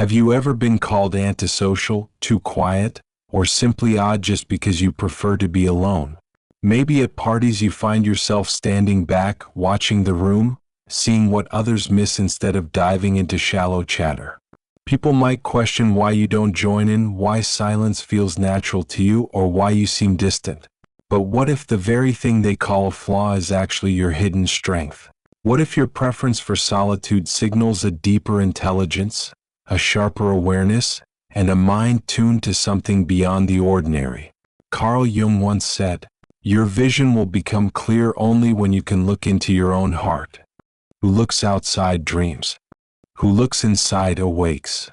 Have you ever been called antisocial, too quiet, or simply odd just because you prefer to be alone? Maybe at parties you find yourself standing back, watching the room, seeing what others miss instead of diving into shallow chatter. People might question why you don't join in, why silence feels natural to you, or why you seem distant. But what if the very thing they call a flaw is actually your hidden strength? What if your preference for solitude signals a deeper intelligence, a sharper awareness, and a mind tuned to something beyond the ordinary? Carl Jung once said, "Your vision will become clear only when you can look into your own heart. Who looks outside dreams. Who looks inside awakes."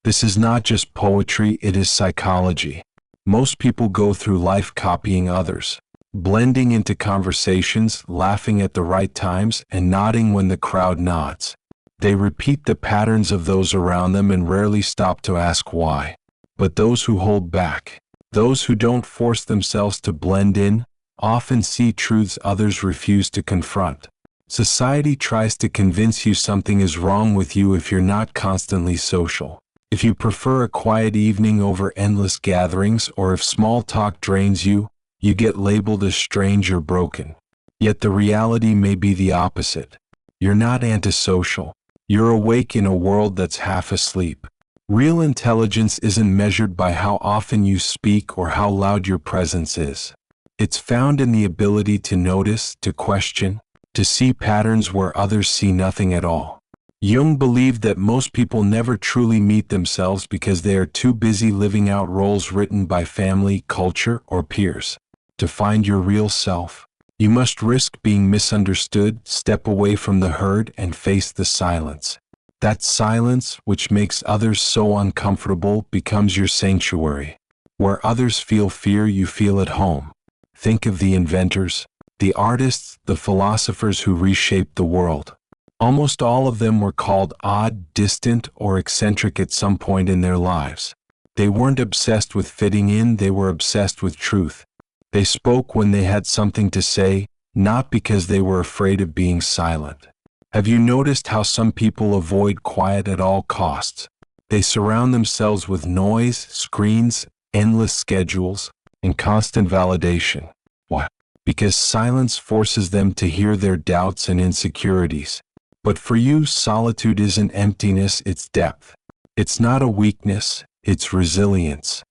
This is not just poetry, it is psychology. Most people go through life copying others, blending into conversations, laughing at the right times, and nodding when the crowd nods. They repeat the patterns of those around them and rarely stop to ask why. But those who hold back, those who don't force themselves to blend in, often see truths others refuse to confront. Society tries to convince you something is wrong with you if you're not constantly social. If you prefer a quiet evening over endless gatherings, or if small talk drains you, you get labeled as strange or broken. Yet the reality may be the opposite. You're not antisocial. You're awake in a world that's half asleep. Real intelligence isn't measured by how often you speak or how loud your presence is. It's found in the ability to notice, to question, to see patterns where others see nothing at all. Jung believed that most people never truly meet themselves because they are too busy living out roles written by family, culture, or peers. To find your real self, you must risk being misunderstood, step away from the herd, and face the silence. That silence, which makes others so uncomfortable, becomes your sanctuary. Where others feel fear, you feel at home. Think of the inventors, the artists, the philosophers who reshaped the world. Almost all of them were called odd, distant, or eccentric at some point in their lives. They weren't obsessed with fitting in, they were obsessed with truth. They spoke when they had something to say, not because they were afraid of being silent. Have you noticed how some people avoid quiet at all costs? They surround themselves with noise, screens, endless schedules, and constant validation. Why? Because silence forces them to hear their doubts and insecurities. But for you, solitude isn't emptiness, it's depth. It's not a weakness, it's resilience.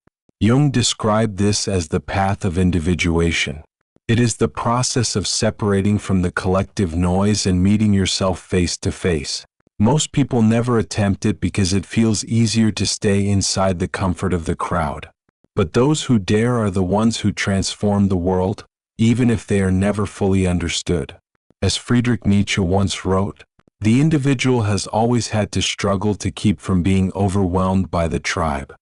Jung described this as the path of individuation. It is the process of separating from the collective noise and meeting yourself face to face. Most people never attempt it because it feels easier to stay inside the comfort of the crowd. But those who dare are the ones who transform the world, even if they are never fully understood. As Friedrich Nietzsche once wrote, "The individual has always had to struggle to keep from being overwhelmed by the tribe."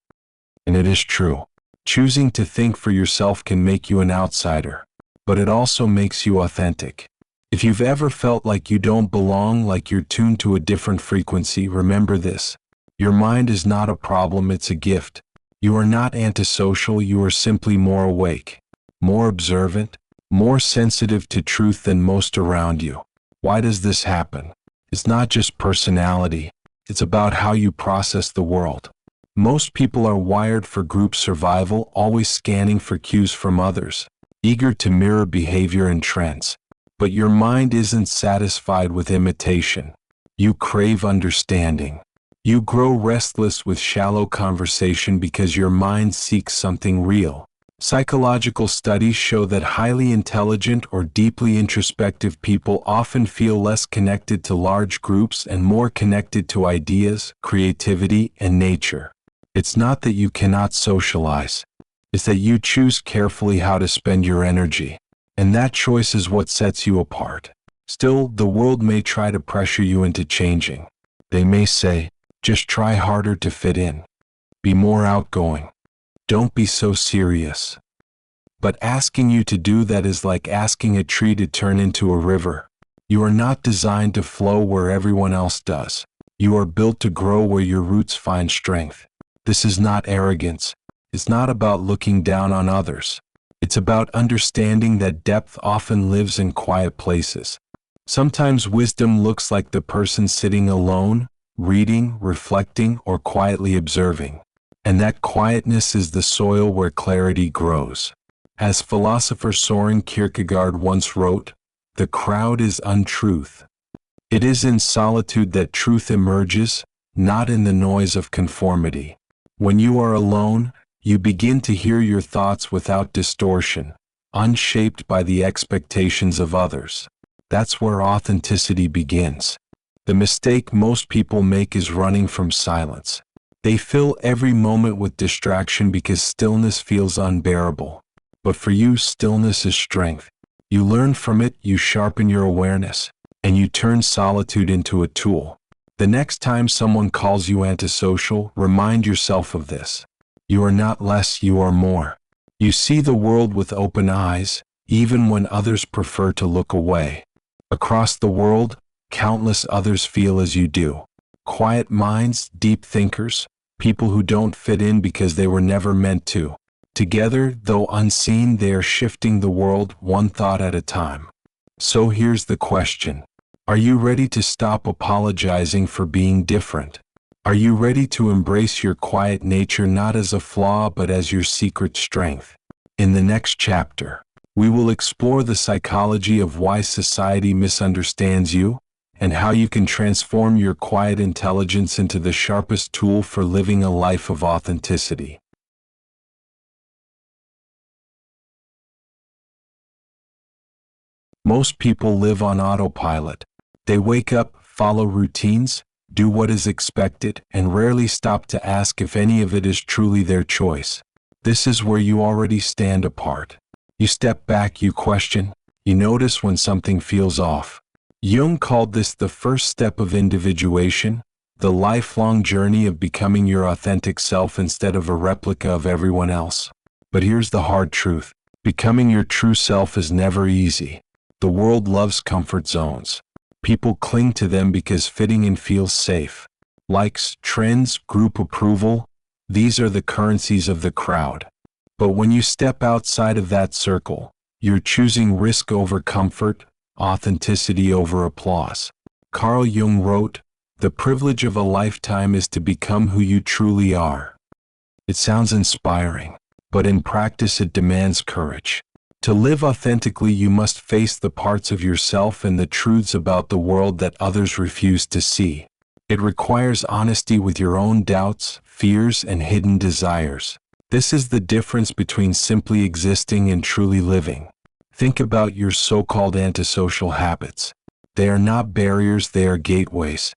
And it is true. Choosing to think for yourself can make you an outsider, but it also makes you authentic. If you've ever felt like you don't belong, like you're tuned to a different frequency, remember this. Your mind is not a problem, it's a gift. You are not antisocial, you are simply more awake, more observant, more sensitive to truth than most around you. Why does this happen? It's not just personality, it's about how you process the world. Most people are wired for group survival, always scanning for cues from others, eager to mirror behavior and trends. But your mind isn't satisfied with imitation. You crave understanding. You grow restless with shallow conversation because your mind seeks something real. Psychological studies show that highly intelligent or deeply introspective people often feel less connected to large groups and more connected to ideas, creativity, and nature. It's not that you cannot socialize. It's that you choose carefully how to spend your energy. And that choice is what sets you apart. Still, the world may try to pressure you into changing. They may say, just try harder to fit in. Be more outgoing. Don't be so serious. But asking you to do that is like asking a tree to turn into a river. You are not designed to flow where everyone else does. You are built to grow where your roots find strength. This is not arrogance. It's not about looking down on others. It's about understanding that depth often lives in quiet places. Sometimes wisdom looks like the person sitting alone, reading, reflecting, or quietly observing. And that quietness is the soil where clarity grows. As philosopher Soren Kierkegaard once wrote, "The crowd is untruth. It is in solitude that truth emerges, not in the noise of conformity." When you are alone, you begin to hear your thoughts without distortion, unshaped by the expectations of others. That's where authenticity begins. The mistake most people make is running from silence. They fill every moment with distraction because stillness feels unbearable. But for you, stillness is strength. You learn from it, you sharpen your awareness, and you turn solitude into a tool. The next time someone calls you antisocial, remind yourself of this. You are not less, you are more. You see the world with open eyes, even when others prefer to look away. Across the world, countless others feel as you do. Quiet minds, deep thinkers, people who don't fit in because they were never meant to. Together, though unseen, they are shifting the world one thought at a time. So here's the question. Are you ready to stop apologizing for being different? Are you ready to embrace your quiet nature not as a flaw but as your secret strength? In the next chapter, we will explore the psychology of why society misunderstands you and how you can transform your quiet intelligence into the sharpest tool for living a life of authenticity. Most people live on autopilot. They wake up, follow routines, do what is expected, and rarely stop to ask if any of it is truly their choice. This is where you already stand apart. You step back, you question, you notice when something feels off. Jung called this the first step of individuation, the lifelong journey of becoming your authentic self instead of a replica of everyone else. But here's the hard truth. Becoming your true self is never easy. The world loves comfort zones. People cling to them because fitting in feels safe. Likes, trends, group approval, these are the currencies of the crowd. But when you step outside of that circle, you're choosing risk over comfort, authenticity over applause. Carl Jung wrote, "The privilege of a lifetime is to become who you truly are." It sounds inspiring, but in practice it demands courage. To live authentically, you must face the parts of yourself and the truths about the world that others refuse to see. It requires honesty with your own doubts, fears, and hidden desires. This is the difference between simply existing and truly living. Think about your so-called antisocial habits. They are not barriers, they are gateways.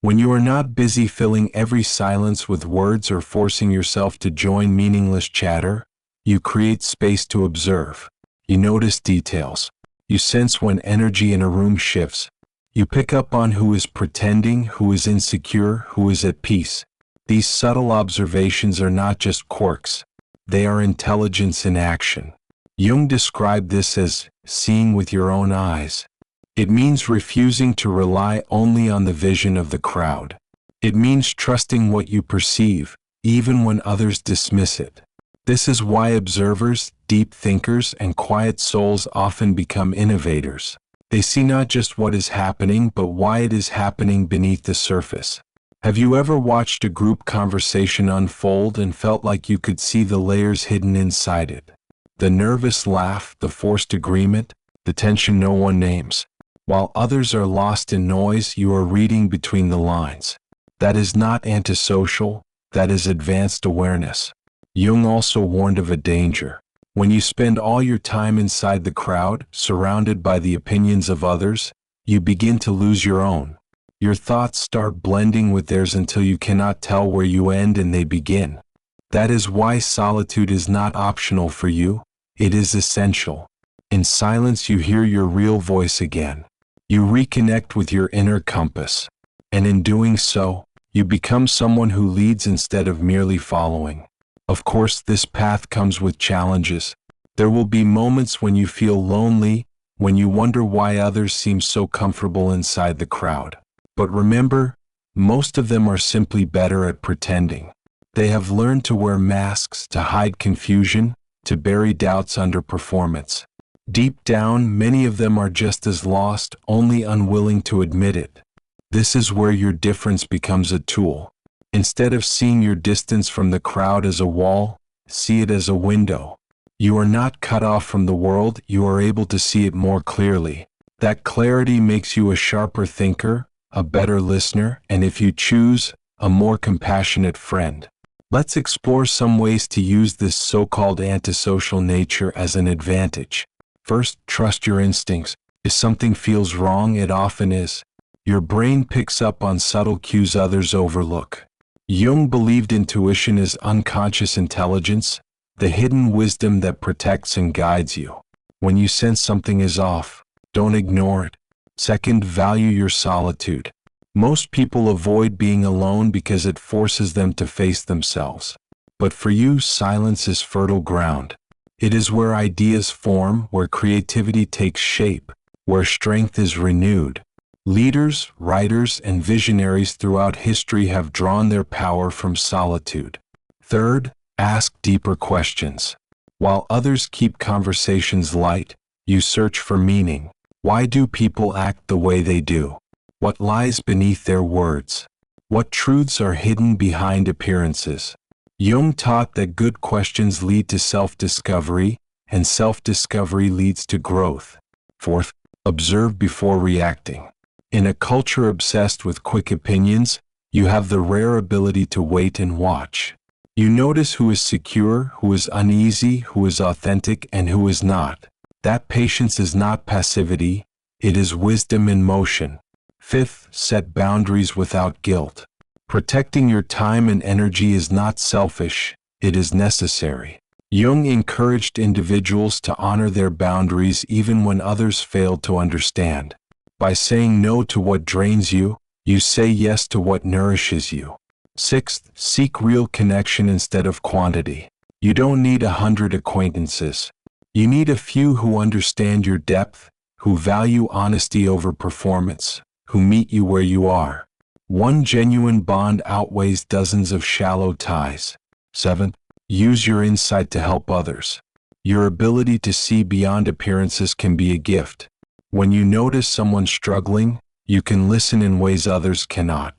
When you are not busy filling every silence with words or forcing yourself to join meaningless chatter, you create space to observe. You notice details. You sense when energy in a room shifts. You pick up on who is pretending, who is insecure, who is at peace. These subtle observations are not just quirks. They are intelligence in action. Jung described this as seeing with your own eyes. It means refusing to rely only on the vision of the crowd. It means trusting what you perceive, even when others dismiss it. This is why observers, deep thinkers, and quiet souls often become innovators. They see not just what is happening, but why it is happening beneath the surface. Have you ever watched a group conversation unfold and felt like you could see the layers hidden inside it? The nervous laugh, the forced agreement, the tension no one names. While others are lost in noise, you are reading between the lines. That is not antisocial, that is advanced awareness. Jung also warned of a danger. When you spend all your time inside the crowd, surrounded by the opinions of others, you begin to lose your own. Your thoughts start blending with theirs until you cannot tell where you end and they begin. That is why solitude is not optional for you, it is essential. In silence you hear your real voice again. You reconnect with your inner compass. And in doing so, you become someone who leads instead of merely following. Of course, this path comes with challenges. There will be moments when you feel lonely, when you wonder why others seem so comfortable inside the crowd. But remember, most of them are simply better at pretending. They have learned to wear masks, to hide confusion, to bury doubts under performance. Deep down, many of them are just as lost, only unwilling to admit it. This is where your difference becomes a tool. Instead of seeing your distance from the crowd as a wall, see it as a window. You are not cut off from the world, you are able to see it more clearly. That clarity makes you a sharper thinker, a better listener, and if you choose, a more compassionate friend. Let's explore some ways to use this so-called antisocial nature as an advantage. First, trust your instincts. If something feels wrong, it often is. Your brain picks up on subtle cues others overlook. Jung believed intuition is unconscious intelligence, the hidden wisdom that protects and guides you. When you sense something is off, don't ignore it. Second, value your solitude. Most people avoid being alone because it forces them to face themselves. But for you, silence is fertile ground. It is where ideas form, where creativity takes shape, where strength is renewed. Leaders, writers, and visionaries throughout history have drawn their power from solitude. Third, ask deeper questions. While others keep conversations light, you search for meaning. Why do people act the way they do? What lies beneath their words? What truths are hidden behind appearances? Jung taught that good questions lead to self-discovery, and self-discovery leads to growth. Fourth, observe before reacting. In a culture obsessed with quick opinions, you have the rare ability to wait and watch. You notice who is secure, who is uneasy, who is authentic, and who is not. That patience is not passivity, it is wisdom in motion. Fifth, set boundaries without guilt. Protecting your time and energy is not selfish, it is necessary. Jung encouraged individuals to honor their boundaries even when others failed to understand. By saying no to what drains you, you say yes to what nourishes you. Sixth, seek real connection instead of quantity. You don't need 100 acquaintances. You need a few who understand your depth, who value honesty over performance, who meet you where you are. One genuine bond outweighs dozens of shallow ties. Seventh, use your insight to help others. Your ability to see beyond appearances can be a gift. When you notice someone struggling, you can listen in ways others cannot.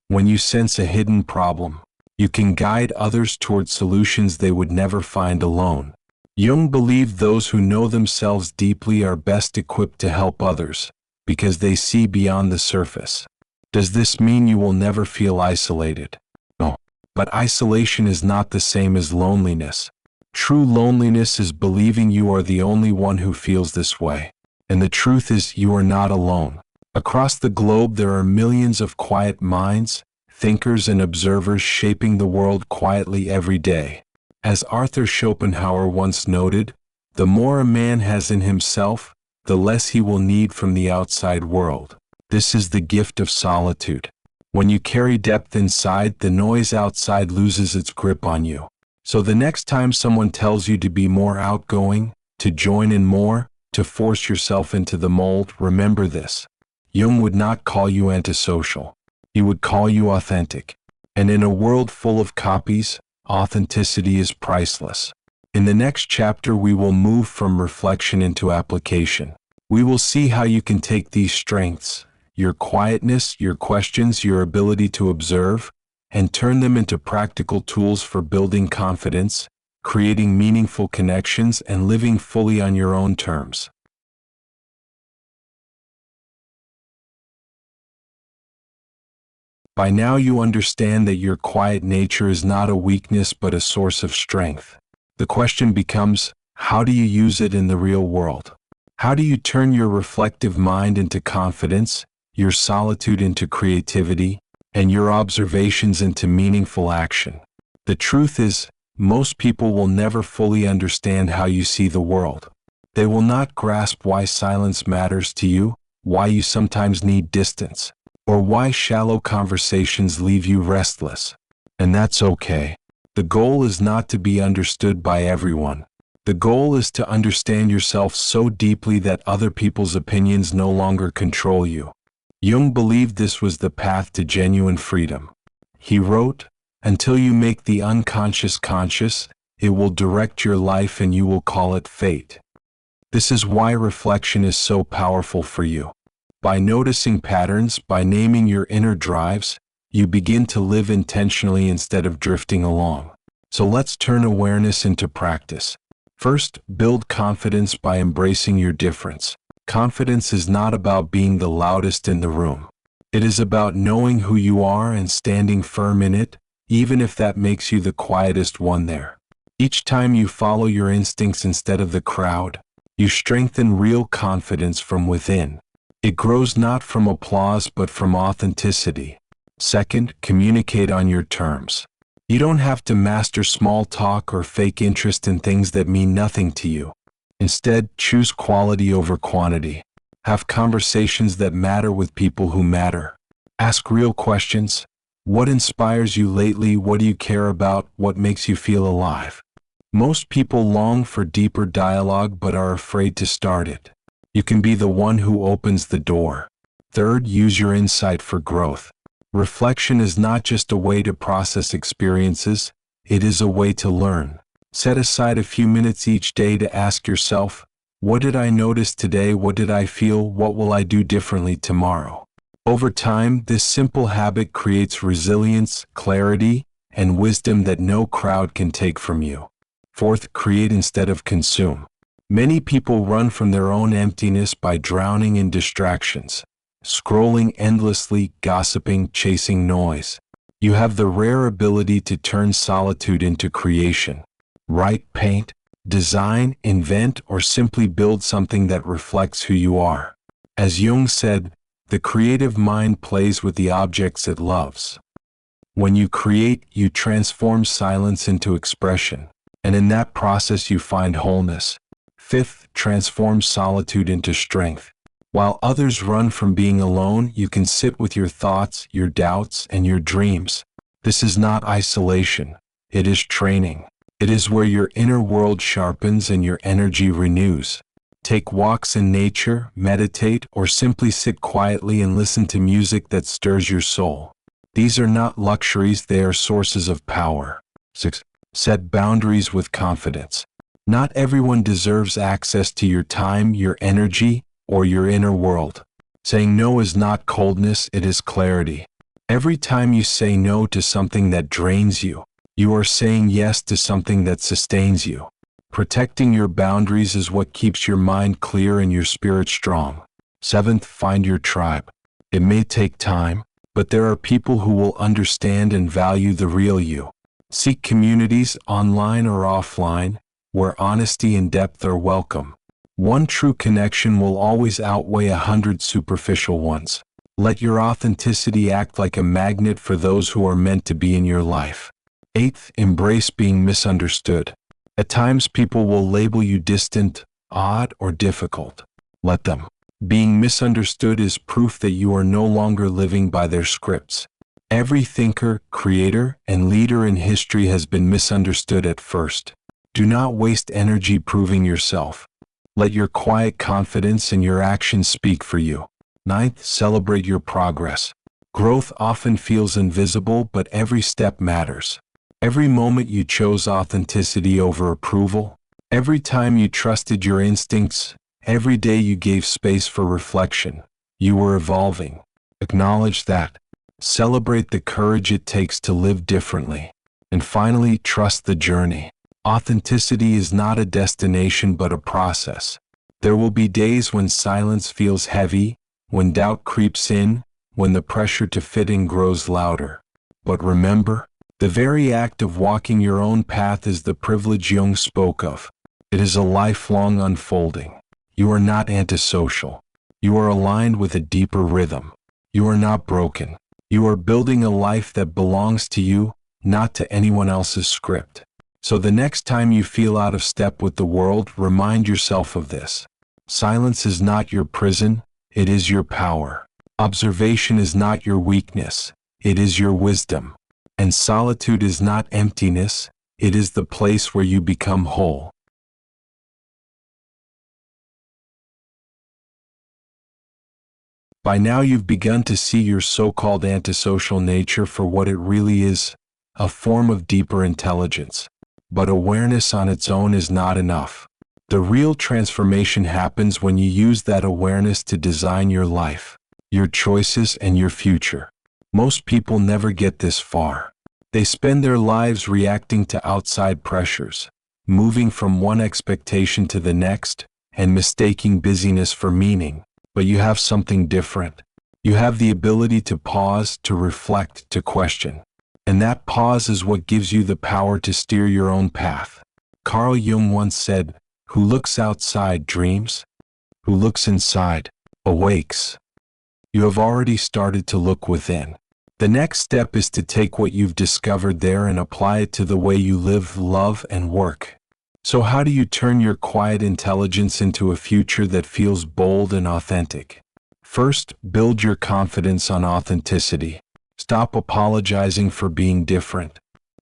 When you sense a hidden problem, you can guide others toward solutions they would never find alone. Jung believed those who know themselves deeply are best equipped to help others, because they see beyond the surface. Does this mean you will never feel isolated? No. But isolation is not the same as loneliness. True loneliness is believing you are the only one who feels this way. And the truth is, you are not alone. Across the globe there are millions of quiet minds, thinkers and observers shaping the world quietly every day. As Arthur Schopenhauer once noted, the more a man has in himself, the less he will need from the outside world. This is the gift of solitude. When you carry depth inside, the noise outside loses its grip on you. So the next time someone tells you to be more outgoing, to join in more, to force yourself into the mold, remember this. Jung would not call you antisocial. He would call you authentic. And in a world full of copies, authenticity is priceless. In the next chapter, we will move from reflection into application. We will see how you can take these strengths, your quietness, your questions, your ability to observe, and turn them into practical tools for building confidence, creating meaningful connections, and living fully on your own terms. By now you understand that your quiet nature is not a weakness but a source of strength. The question becomes, how do you use it in the real world? How do you turn your reflective mind into confidence, your solitude into creativity, and your observations into meaningful action? The truth is, most people will never fully understand how you see the world. They will not grasp why silence matters to you, why you sometimes need distance, or why shallow conversations leave you restless. And that's okay. The goal is not to be understood by everyone. The goal is to understand yourself so deeply that other people's opinions no longer control you. Jung believed this was the path to genuine freedom. He wrote, "Until you make the unconscious conscious, it will direct your life and you will call it fate." This is why reflection is so powerful for you. By noticing patterns, by naming your inner drives, you begin to live intentionally instead of drifting along. So let's turn awareness into practice. First, build confidence by embracing your difference. Confidence is not about being the loudest in the room. It is about knowing who you are and standing firm in it, even if that makes you the quietest one there. Each time you follow your instincts instead of the crowd, you strengthen real confidence from within. It grows not from applause but from authenticity. Second, communicate on your terms. You don't have to master small talk or fake interest in things that mean nothing to you. Instead, choose quality over quantity. Have conversations that matter with people who matter. Ask real questions. What inspires you lately? What do you care about? What makes you feel alive? Most people long for deeper dialogue but are afraid to start it. You can be the one who opens the door. Third, use your insight for growth. Reflection is not just a way to process experiences, it is a way to learn. Set aside a few minutes each day to ask yourself, what did I notice today? What did I feel? What will I do differently tomorrow? Over time, this simple habit creates resilience, clarity, and wisdom that no crowd can take from you. Fourth, create instead of consume. Many people run from their own emptiness by drowning in distractions, scrolling endlessly, gossiping, chasing noise. You have the rare ability to turn solitude into creation. Write, paint, design, invent, or simply build something that reflects who you are. As Jung said, the creative mind plays with the objects it loves. When you create, you transform silence into expression, and in that process you find wholeness. Fifth, transform solitude into strength. While others run from being alone, you can sit with your thoughts, your doubts, and your dreams. This is not isolation. It is training. It is where your inner world sharpens and your energy renews. Take walks in nature, meditate, or simply sit quietly and listen to music that stirs your soul. These are not luxuries, they are sources of power. 6. Set boundaries with confidence. Not everyone deserves access to your time, your energy, or your inner world. Saying no is not coldness, it is clarity. Every time you say no to something that drains you, you are saying yes to something that sustains you. Protecting your boundaries is what keeps your mind clear and your spirit strong. Seventh, find your tribe. It may take time, but there are people who will understand and value the real you. Seek communities, online or offline, where honesty and depth are welcome. One true connection will always outweigh 100 superficial ones. Let your authenticity act like a magnet for those who are meant to be in your life. Eighth, embrace being misunderstood. At times people will label you distant, odd, or difficult. Let them. Being misunderstood is proof that you are no longer living by their scripts. Every thinker, creator, and leader in history has been misunderstood at first. Do not waste energy proving yourself. Let your quiet confidence and your actions speak for you. Ninth, celebrate your progress. Growth often feels invisible, but every step matters. Every moment you chose authenticity over approval, every time you trusted your instincts, every day you gave space for reflection, you were evolving. Acknowledge that. Celebrate the courage it takes to live differently. And finally, trust the journey. Authenticity is not a destination but a process. There will be days when silence feels heavy, when doubt creeps in, when the pressure to fit in grows louder. But remember, the very act of walking your own path is the privilege Jung spoke of. It is a lifelong unfolding. You are not antisocial. You are aligned with a deeper rhythm. You are not broken. You are building a life that belongs to you, not to anyone else's script. So the next time you feel out of step with the world, remind yourself of this. Silence is not your prison, it is your power. Observation is not your weakness, it is your wisdom. And solitude is not emptiness, it is the place where you become whole. By now you've begun to see your so-called antisocial nature for what it really is, a form of deeper intelligence. But awareness on its own is not enough. The real transformation happens when you use that awareness to design your life, your choices, and your future. Most people never get this far. They spend their lives reacting to outside pressures, moving from one expectation to the next, and mistaking busyness for meaning. But you have something different. You have the ability to pause, to reflect, to question. And that pause is what gives you the power to steer your own path. Carl Jung once said, "Who looks outside dreams. Who looks inside awakes." You have already started to look within. The next step is to take what you've discovered there and apply it to the way you live, love, and work. So how do you turn your quiet intelligence into a future that feels bold and authentic? First, build your confidence on authenticity. Stop apologizing for being different.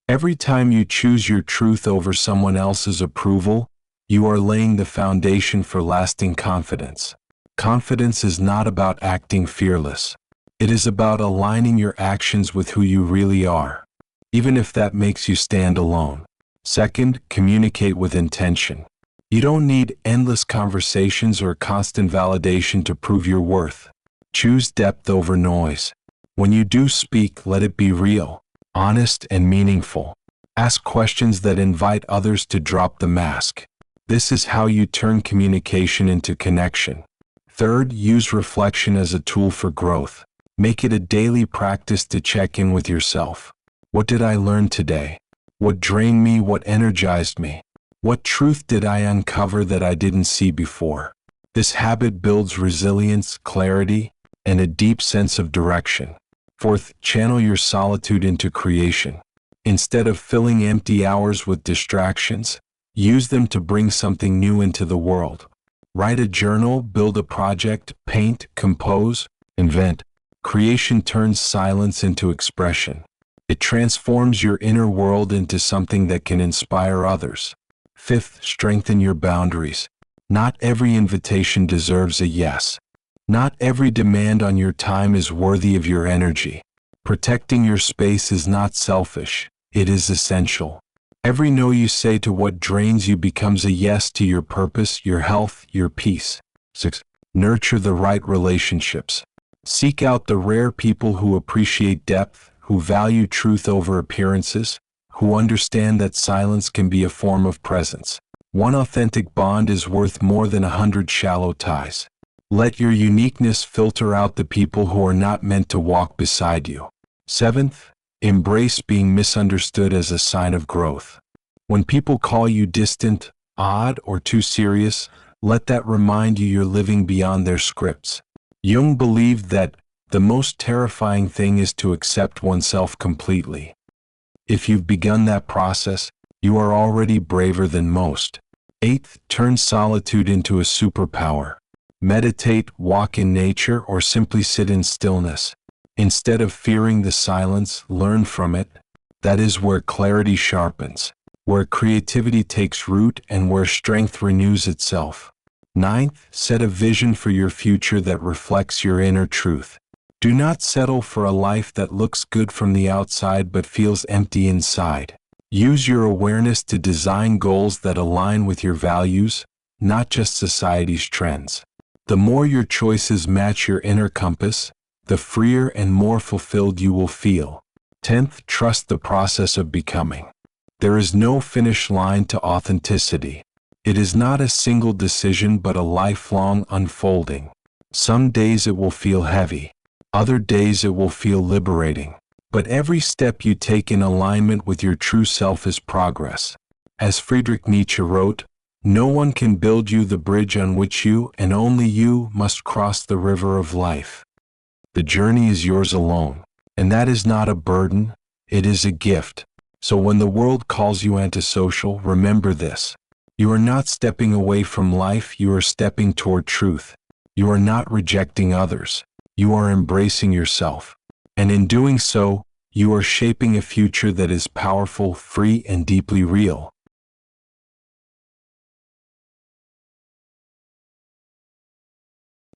Every time you choose your truth over someone else's approval, you are laying the foundation for lasting confidence. Confidence is not about acting fearless. It is about aligning your actions with who you really are, even if that makes you stand alone. Second, communicate with intention. You don't need endless conversations or constant validation to prove your worth. Choose depth over noise. When you do speak, let it be real, honest, and meaningful. Ask questions that invite others to drop the mask. This is how you turn communication into connection. Third, use reflection as a tool for growth. Make it a daily practice to check in with yourself. What did I learn today? What drained me? What energized me? What truth did I uncover that I didn't see before? This habit builds resilience, clarity, and a deep sense of direction. Fourth, channel your solitude into creation. Instead of filling empty hours with distractions, use them to bring something new into the world. Write a journal, build a project, paint, compose, invent. Creation turns silence into expression. It transforms your inner world into something that can inspire others. Fifth, strengthen your boundaries. Not every invitation deserves a yes. Not every demand on your time is worthy of your energy. Protecting your space is not selfish, it is essential. Every no you say to what drains you becomes a yes to your purpose, your health, your peace. 6. Nurture the right relationships. Seek out the rare people who appreciate depth, who value truth over appearances, who understand that silence can be a form of presence. One authentic bond is worth more than 100 shallow ties. Let your uniqueness filter out the people who are not meant to walk beside you. 7th, embrace being misunderstood as a sign of growth. When people call you distant, odd, or too serious, let that remind you you're living beyond their scripts. Jung believed that the most terrifying thing is to accept oneself completely. If you've begun that process, you are already braver than most. 8th, turn solitude into a superpower. Meditate, walk in nature, or simply sit in stillness. Instead of fearing the silence, learn from it. That is where clarity sharpens, where creativity takes root, and where strength renews itself. 9th, set a vision for your future that reflects your inner truth. Do not settle for a life that looks good from the outside but feels empty inside. Use your awareness to design goals that align with your values, not just society's trends. The more your choices match your inner compass, the freer and more fulfilled you will feel. 10th, trust the process of becoming. There is no finish line to authenticity. It is not a single decision but a lifelong unfolding. Some days it will feel heavy. Other days it will feel liberating. But every step you take in alignment with your true self is progress. As Friedrich Nietzsche wrote, "No one can build you the bridge on which you, and only you, must cross the river of life." The journey is yours alone, and that is not a burden, it is a gift. So when the world calls you antisocial, remember this. You are not stepping away from life, you are stepping toward truth. You are not rejecting others, you are embracing yourself. And in doing so, you are shaping a future that is powerful, free, and deeply real.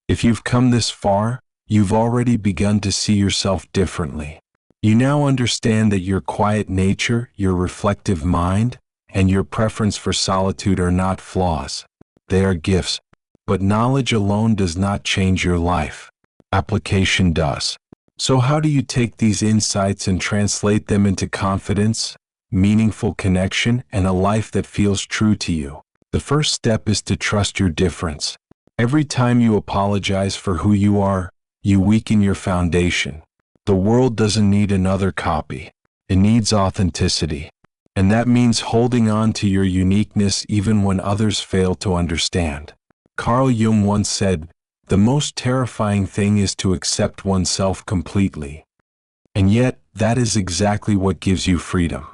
If you've come this far, you've already begun to see yourself differently. You now understand that your quiet nature, your reflective mind, and your preference for solitude are not flaws. They are gifts. But knowledge alone does not change your life. Application does. So how do you take these insights and translate them into confidence, meaningful connection, and a life that feels true to you? The first step is to trust your difference. Every time you apologize for who you are, you weaken your foundation. The world doesn't need another copy. It needs authenticity. And that means holding on to your uniqueness even when others fail to understand. Carl Jung once said, "The most terrifying thing is to accept oneself completely." And yet, that is exactly what gives you freedom.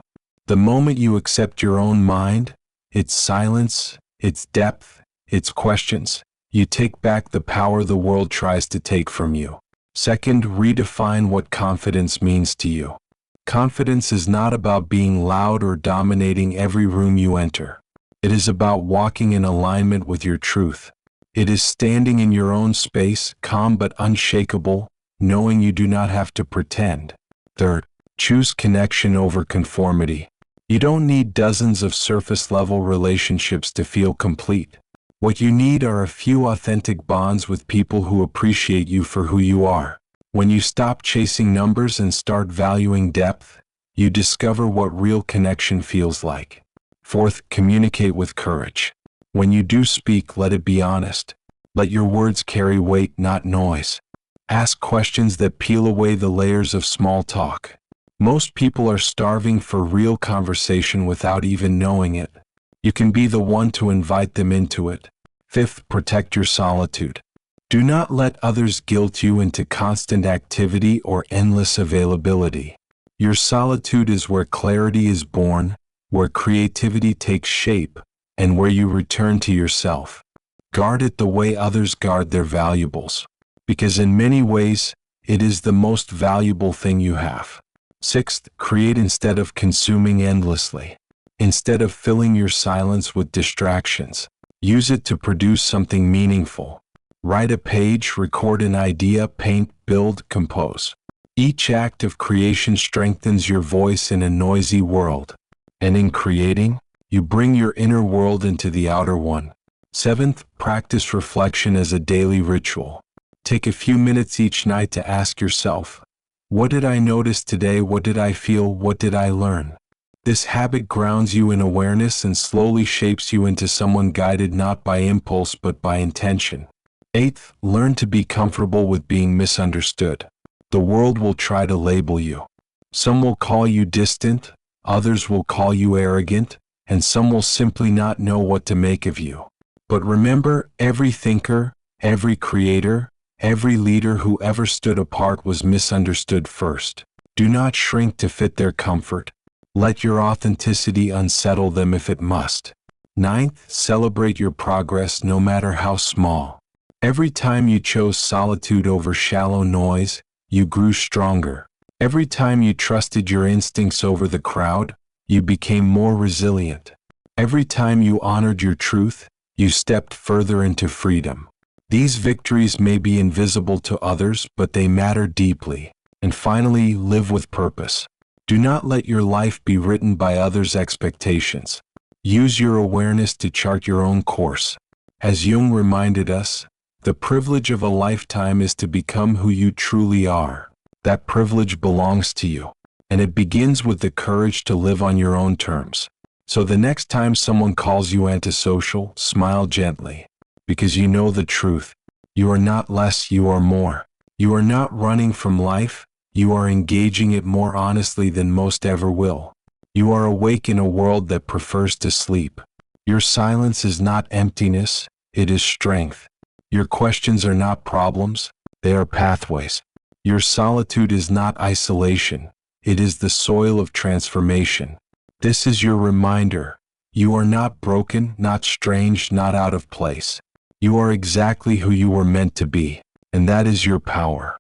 The moment you accept your own mind, its silence, its depth, its questions, you take back the power the world tries to take from you. Second, redefine what confidence means to you. Confidence is not about being loud or dominating every room you enter. It is about walking in alignment with your truth. It is standing in your own space, calm but unshakable, knowing you do not have to pretend. Third, choose connection over conformity. You don't need dozens of surface-level relationships to feel complete. What you need are a few authentic bonds with people who appreciate you for who you are. When you stop chasing numbers and start valuing depth, you discover what real connection feels like. Fourth, communicate with courage. When you do speak, let it be honest. Let your words carry weight, not noise. Ask questions that peel away the layers of small talk. Most people are starving for real conversation without even knowing it. You can be the one to invite them into it. Fifth, protect your solitude. Do not let others guilt you into constant activity or endless availability. Your solitude is where clarity is born, where creativity takes shape, and where you return to yourself. Guard it the way others guard their valuables, because in many ways, it is the most valuable thing you have. Sixth, create instead of consuming endlessly. Instead of filling your silence with distractions, use it to produce something meaningful. Write a page, record an idea, paint, build, compose. Each act of creation strengthens your voice in a noisy world. And in creating, you bring your inner world into the outer one. Seventh, practice reflection as a daily ritual. Take a few minutes each night to ask yourself, what did I notice today? What did I feel? What did I learn? This habit grounds you in awareness and slowly shapes you into someone guided not by impulse but by intention. Eighth, learn to be comfortable with being misunderstood. The world will try to label you. Some will call you distant, others will call you arrogant, and some will simply not know what to make of you. But remember, every thinker, every creator, every leader who ever stood apart was misunderstood first. Do not shrink to fit their comfort. Let your authenticity unsettle them if it must. Ninth, celebrate your progress no matter how small. Every time you chose solitude over shallow noise, you grew stronger. Every time you trusted your instincts over the crowd, you became more resilient. Every time you honored your truth, you stepped further into freedom. These victories may be invisible to others, but they matter deeply. And finally, live with purpose. Do not let your life be written by others' expectations. Use your awareness to chart your own course. As Jung reminded us, the privilege of a lifetime is to become who you truly are. That privilege belongs to you, and it begins with the courage to live on your own terms. So the next time someone calls you antisocial, smile gently, because you know the truth. You are not less, you are more. You are not running from life, you are engaging it more honestly than most ever will. You are awake in a world that prefers to sleep. Your silence is not emptiness, it is strength. Your questions are not problems, they are pathways. Your solitude is not isolation, it is the soil of transformation. This is your reminder. You are not broken, not strange, not out of place. You are exactly who you were meant to be, and that is your power.